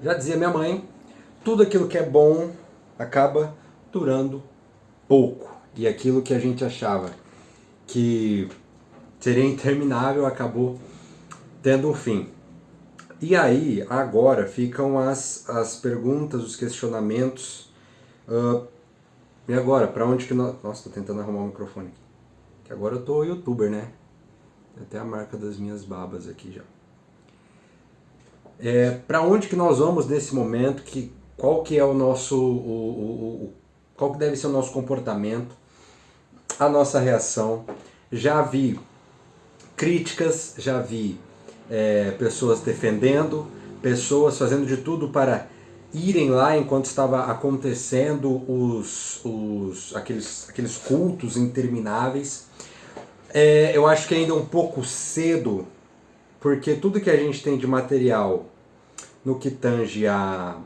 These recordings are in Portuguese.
Já dizia minha mãe, tudo aquilo que é bom acaba durando pouco. E aquilo que a gente achava que seria interminável acabou tendo um fim. E aí, agora ficam as perguntas, os questionamentos. E agora, para onde que nós... Nossa, tô tentando arrumar o microfone aqui. Que agora eu tô youtuber, né? Tem até a marca das minhas babas aqui já. Para onde que nós vamos nesse momento? Qual que é o nosso... qual que deve ser o nosso comportamento? A nossa reação? Já vi críticas, já vi pessoas defendendo, pessoas fazendo de tudo para irem lá enquanto estava acontecendo aqueles cultos intermináveis. Eu acho que ainda é um pouco cedo, porque tudo que a gente tem de material no que tange a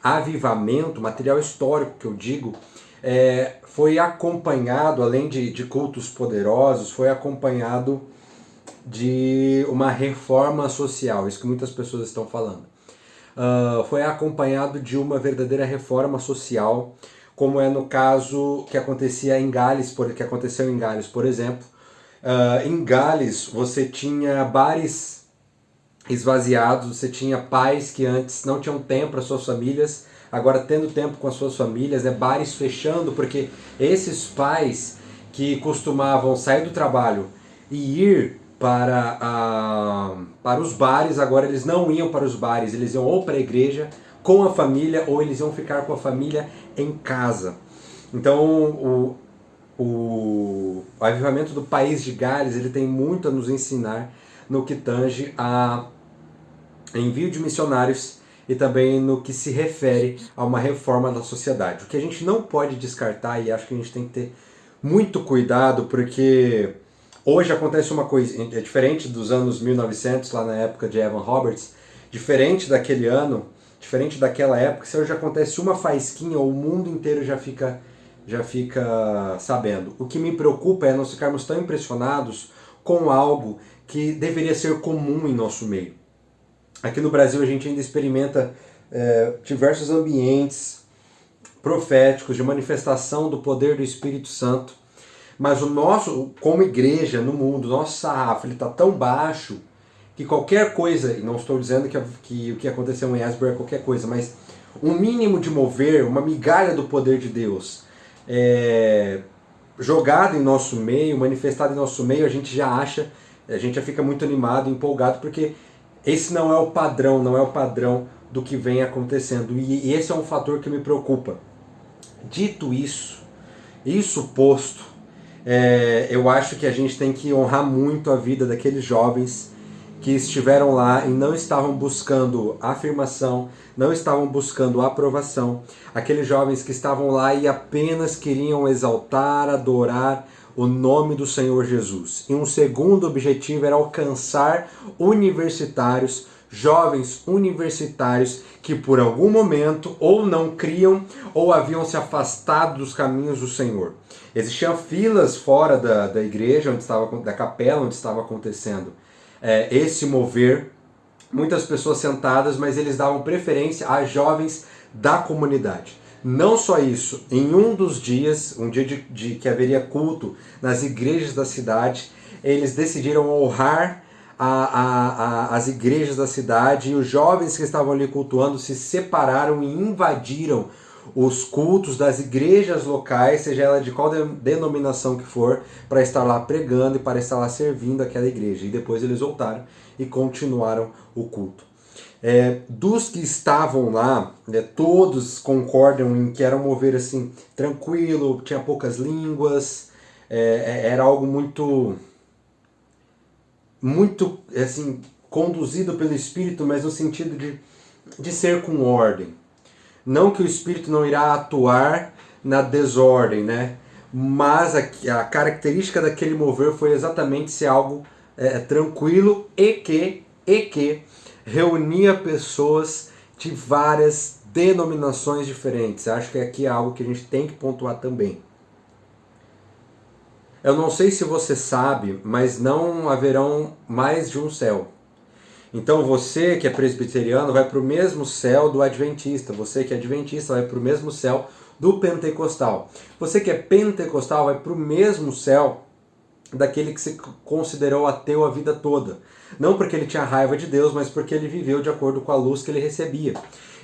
avivamento, material histórico que eu digo, foi acompanhado, além de cultos poderosos, foi acompanhado de uma reforma social, isso que muitas pessoas estão falando. Foi acompanhado de uma verdadeira reforma social, como é no caso que aconteceu em Gales, por exemplo. Em Gales você tinha bares esvaziados, você tinha pais que antes não tinham tempo para suas famílias, agora tendo tempo com as suas famílias, bares fechando, porque esses pais que costumavam sair do trabalho e ir para os bares, agora eles não iam para os bares, eles iam ou para a igreja com a família ou eles iam ficar com a família em casa. Então o avivamento do país de Gales ele tem muito a nos ensinar no que tange a envio de missionários e também no que se refere a uma reforma da sociedade. O que a gente não pode descartar, e acho que a gente tem que ter muito cuidado, porque hoje acontece uma coisa, é diferente dos anos 1900, lá na época de Evan Roberts, diferente daquele ano, diferente daquela época, se hoje acontece uma faísquinha, o mundo inteiro já fica sabendo. O que me preocupa é nós ficarmos tão impressionados com algo que deveria ser comum em nosso meio. Aqui no Brasil a gente ainda experimenta diversos ambientes proféticos de manifestação do poder do Espírito Santo, mas o nosso, como igreja no mundo, nosso sarrafo está tão baixo que qualquer coisa, e não estou dizendo que o que aconteceu em Asbury é qualquer coisa, mas um mínimo de mover, uma migalha do poder de Deus jogado em nosso meio, manifestado em nosso meio, a gente já fica muito animado, empolgado, porque esse não é o padrão, não é o padrão do que vem acontecendo. E esse é um fator que me preocupa. Dito isso posto, eu acho que a gente tem que honrar muito a vida daqueles jovens que estiveram lá e não estavam buscando afirmação, não estavam buscando aprovação. Aqueles jovens que estavam lá e apenas queriam exaltar, adorar o nome do Senhor Jesus. E um segundo objetivo era alcançar universitários, jovens universitários que por algum momento ou não criam ou haviam se afastado dos caminhos do Senhor. Existiam filas fora da igreja, da capela onde estava acontecendo esse mover, muitas pessoas sentadas, mas eles davam preferência a jovens da comunidade. Não só isso, em um dos dias, um dia de que haveria culto nas igrejas da cidade, eles decidiram honrar as igrejas da cidade e os jovens que estavam ali cultuando se separaram e invadiram os cultos das igrejas locais, seja ela de qual denominação que for, para estar lá pregando e para estar lá servindo aquela igreja. E depois eles voltaram e continuaram o culto. Dos que estavam lá, todos concordam em que era um mover assim, tranquilo, tinha poucas línguas, era algo muito assim, conduzido pelo Espírito, mas no sentido de ser com ordem. Não que o Espírito não irá atuar na desordem, né? Mas a característica daquele mover foi exatamente ser algo tranquilo e que reunia pessoas de várias denominações diferentes. Acho que aqui é algo que a gente tem que pontuar também. Eu não sei se você sabe, mas não haverão mais de um céu. Então você que é presbiteriano vai para o mesmo céu do adventista, você que é adventista vai para o mesmo céu do pentecostal. Você que é pentecostal vai para o mesmo céu daquele que se considerou ateu a vida toda. Não porque ele tinha raiva de Deus, mas porque ele viveu de acordo com a luz que ele recebia.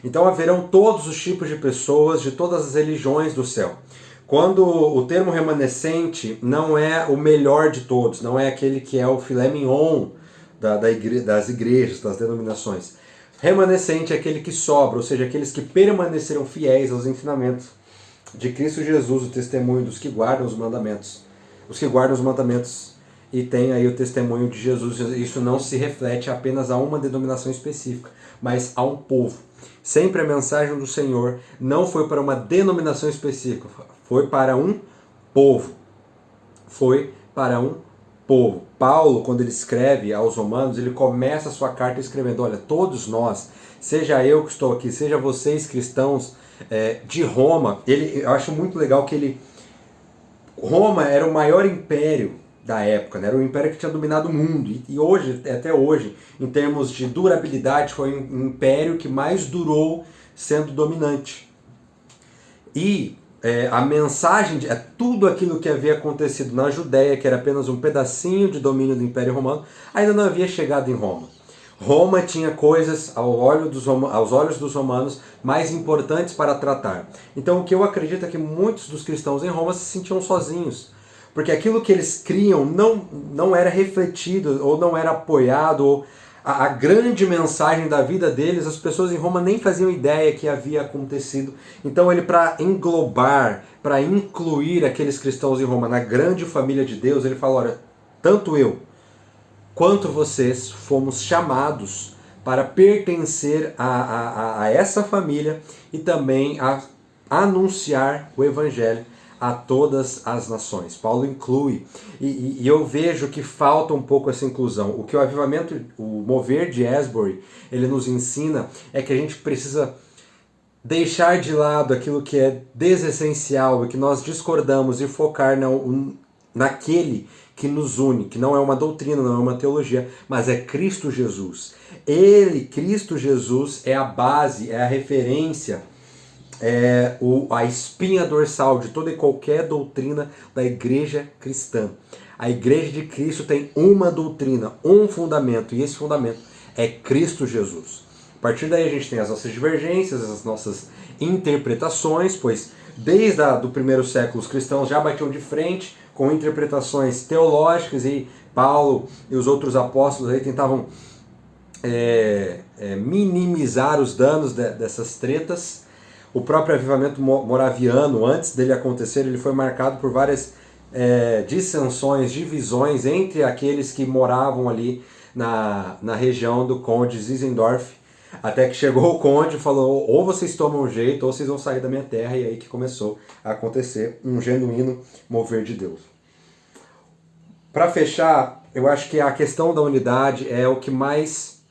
Então haverão todos os tipos de pessoas, de todas as religiões do céu. Quando o termo remanescente não é o melhor de todos, não é aquele que é o filé mignon das igrejas, das denominações. Remanescente é aquele que sobra, ou seja, aqueles que permaneceram fiéis aos ensinamentos de Cristo Jesus, o testemunho dos que guardam os mandamentos. Os que guardam os mandamentos e têm aí o testemunho de Jesus. Isso não se reflete apenas a uma denominação específica, mas a um povo. Sempre a mensagem do Senhor não foi para uma denominação específica, foi para um povo. Foi para um povo. Paulo, quando ele escreve aos Romanos, ele começa a sua carta escrevendo: olha, todos nós, seja eu que estou aqui, seja vocês cristãos de Roma, eu acho muito legal que Roma era o maior império da época, né? Era o império que tinha dominado o mundo, e hoje, até hoje, em termos de durabilidade, foi um império que mais durou sendo dominante. E a mensagem, tudo aquilo que havia acontecido na Judéia, que era apenas um pedacinho de domínio do Império Romano, ainda não havia chegado em Roma. Roma tinha coisas, aos olhos dos romanos, mais importantes para tratar. Então o que eu acredito é que muitos dos cristãos em Roma se sentiam sozinhos, porque aquilo que eles criam não era refletido, ou não era apoiado, ou a grande mensagem da vida deles, as pessoas em Roma nem faziam ideia que havia acontecido. Então ele, para englobar, para incluir aqueles cristãos em Roma na grande família de Deus, ele fala: olha, tanto eu quanto vocês fomos chamados para pertencer a essa família e também a anunciar o Evangelho a todas as nações. Paulo inclui, e eu vejo que falta um pouco essa inclusão. O que o avivamento, o mover de Asbury, ele nos ensina é que a gente precisa deixar de lado aquilo que é desessencial e que nós discordamos e focar naquele que nos une, que não é uma doutrina, não é uma teologia, mas é Cristo Jesus. Ele, Cristo Jesus, é a base, é a referência, a espinha dorsal de toda e qualquer doutrina da igreja cristã. A igreja de Cristo tem uma doutrina, um fundamento, e esse fundamento é Cristo Jesus. A partir daí a gente tem as nossas divergências, as nossas interpretações, pois desde do primeiro século os cristãos já batiam de frente com interpretações teológicas, e Paulo e os outros apóstolos aí tentavam minimizar os danos dessas tretas. O próprio avivamento moraviano, antes dele acontecer, ele foi marcado por várias dissensões, divisões entre aqueles que moravam ali na região do Conde Zinzendorf, até que chegou o Conde e falou: ou vocês tomam um jeito, ou vocês vão sair da minha terra, e aí que começou a acontecer um genuíno mover de Deus. Para fechar, eu acho que a questão da unidade é o que mais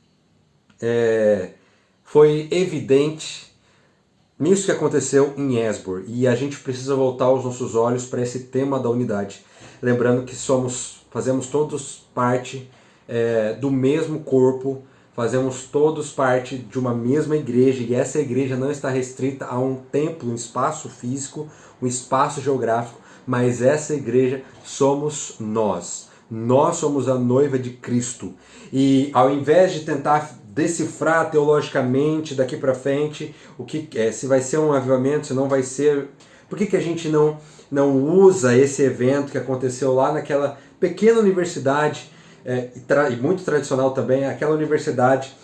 foi evidente nisso que aconteceu em Asbury, e a gente precisa voltar os nossos olhos para esse tema da unidade, lembrando que fazemos todos parte do mesmo corpo, fazemos todos parte de uma mesma igreja, e essa igreja não está restrita a um templo, um espaço físico, um espaço geográfico, mas essa igreja somos nós. Nós somos a noiva de Cristo. E ao invés de tentar decifrar teologicamente daqui para frente o que se vai ser um avivamento, se não vai ser, por que a gente não usa esse evento que aconteceu lá naquela pequena universidade, e muito tradicional também, aquela universidade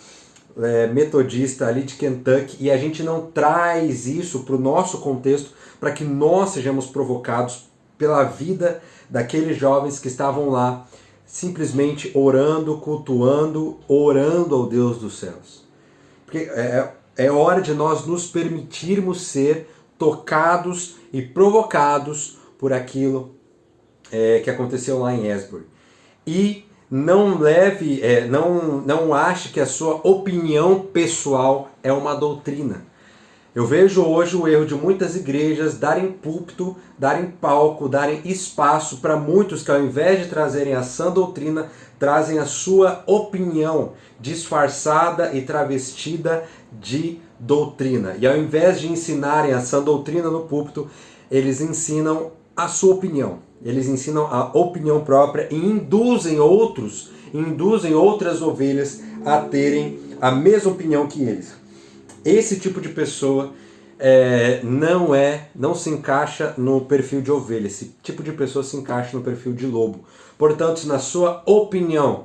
metodista ali de Kentucky, e a gente não traz isso para o nosso contexto, para que nós sejamos provocados pela vida daqueles jovens que estavam lá simplesmente orando, cultuando, orando ao Deus dos céus. Porque é hora de nós nos permitirmos ser tocados e provocados por aquilo que aconteceu lá em Asbury. E não não ache que a sua opinião pessoal é uma doutrina. Eu vejo hoje o erro de muitas igrejas darem púlpito, darem palco, darem espaço para muitos que, ao invés de trazerem a sã doutrina, trazem a sua opinião disfarçada e travestida de doutrina. E ao invés de ensinarem a sã doutrina no púlpito, eles ensinam a sua opinião. Eles ensinam a opinião própria e induzem outras ovelhas a terem a mesma opinião que eles. Esse tipo de pessoa não se encaixa no perfil de ovelha. Esse tipo de pessoa se encaixa no perfil de lobo. Portanto, se na sua opinião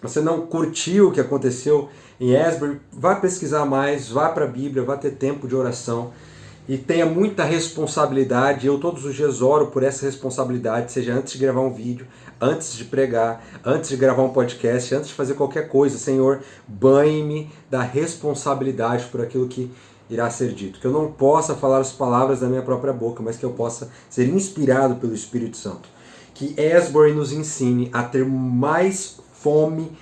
você não curtiu o que aconteceu em Asbury, vá pesquisar mais, vá para a Bíblia, vá ter tempo de oração e tenha muita responsabilidade. Eu todos os dias oro por essa responsabilidade, seja antes de gravar um vídeo, antes de pregar, antes de gravar um podcast, antes de fazer qualquer coisa. Senhor, banhe-me da responsabilidade por aquilo que irá ser dito. Que eu não possa falar as palavras da minha própria boca, mas que eu possa ser inspirado pelo Espírito Santo. Que Asbury nos ensine a ter mais fome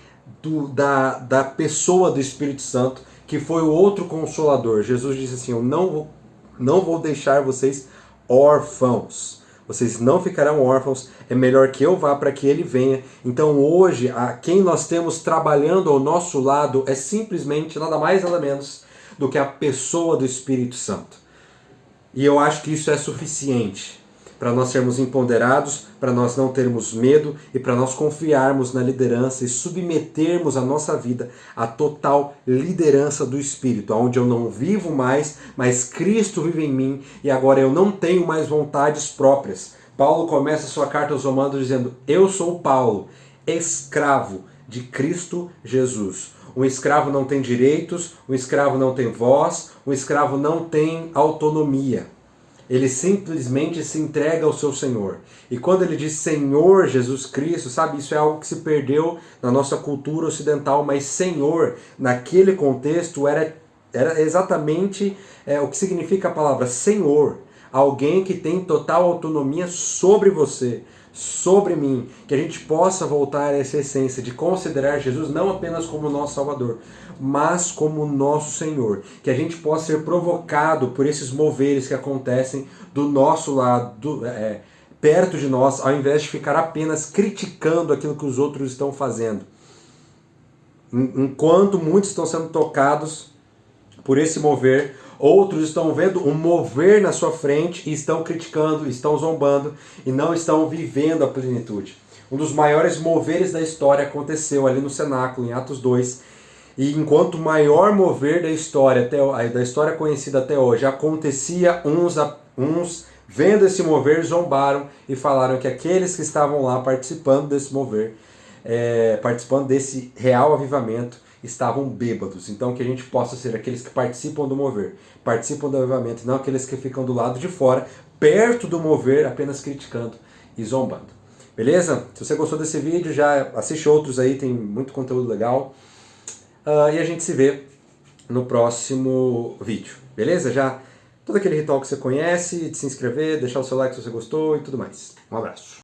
da pessoa do Espírito Santo, que foi o outro consolador. Jesus disse assim: eu não vou deixar vocês órfãos. Vocês não ficarão órfãos. É melhor que eu vá para que ele venha. Então hoje, quem nós temos trabalhando ao nosso lado é simplesmente nada mais nada menos do que a pessoa do Espírito Santo. E eu acho que isso é suficiente para nós sermos empoderados, para nós não termos medo e para nós confiarmos na liderança e submetermos a nossa vida à total liderança do Espírito, onde eu não vivo mais, mas Cristo vive em mim e agora eu não tenho mais vontades próprias. Paulo começa sua carta aos Romanos dizendo: eu sou Paulo, escravo de Cristo Jesus. Um escravo não tem direitos, um escravo não tem voz, um escravo não tem autonomia. Ele simplesmente se entrega ao seu Senhor. E quando ele diz Senhor Jesus Cristo, sabe, isso é algo que se perdeu na nossa cultura ocidental, mas Senhor, naquele contexto, era exatamente o que significa a palavra Senhor. Alguém que tem total autonomia sobre você, sobre mim, que a gente possa voltar a essa essência de considerar Jesus não apenas como nosso Salvador, mas como nosso Senhor, que a gente possa ser provocado por esses moveres que acontecem do nosso lado, perto de nós, ao invés de ficar apenas criticando aquilo que os outros estão fazendo. Enquanto muitos estão sendo tocados por esse mover, outros estão vendo um mover na sua frente e estão criticando, estão zombando e não estão vivendo a plenitude. Um dos maiores moveres da história aconteceu ali no cenáculo, em Atos 2. E enquanto o maior mover da história conhecida até hoje acontecia, uns vendo esse mover zombaram e falaram que aqueles que estavam lá participando desse mover, participando desse real avivamento, estavam bêbados. Então que a gente possa ser aqueles que participam do mover, participam do avivamento, e não aqueles que ficam do lado de fora, perto do mover, apenas criticando e zombando. Beleza? Se você gostou desse vídeo, já assiste outros aí, tem muito conteúdo legal. E a gente se vê no próximo vídeo. Beleza? Já todo aquele ritual que você conhece, de se inscrever, deixar o seu like se você gostou e tudo mais. Um abraço.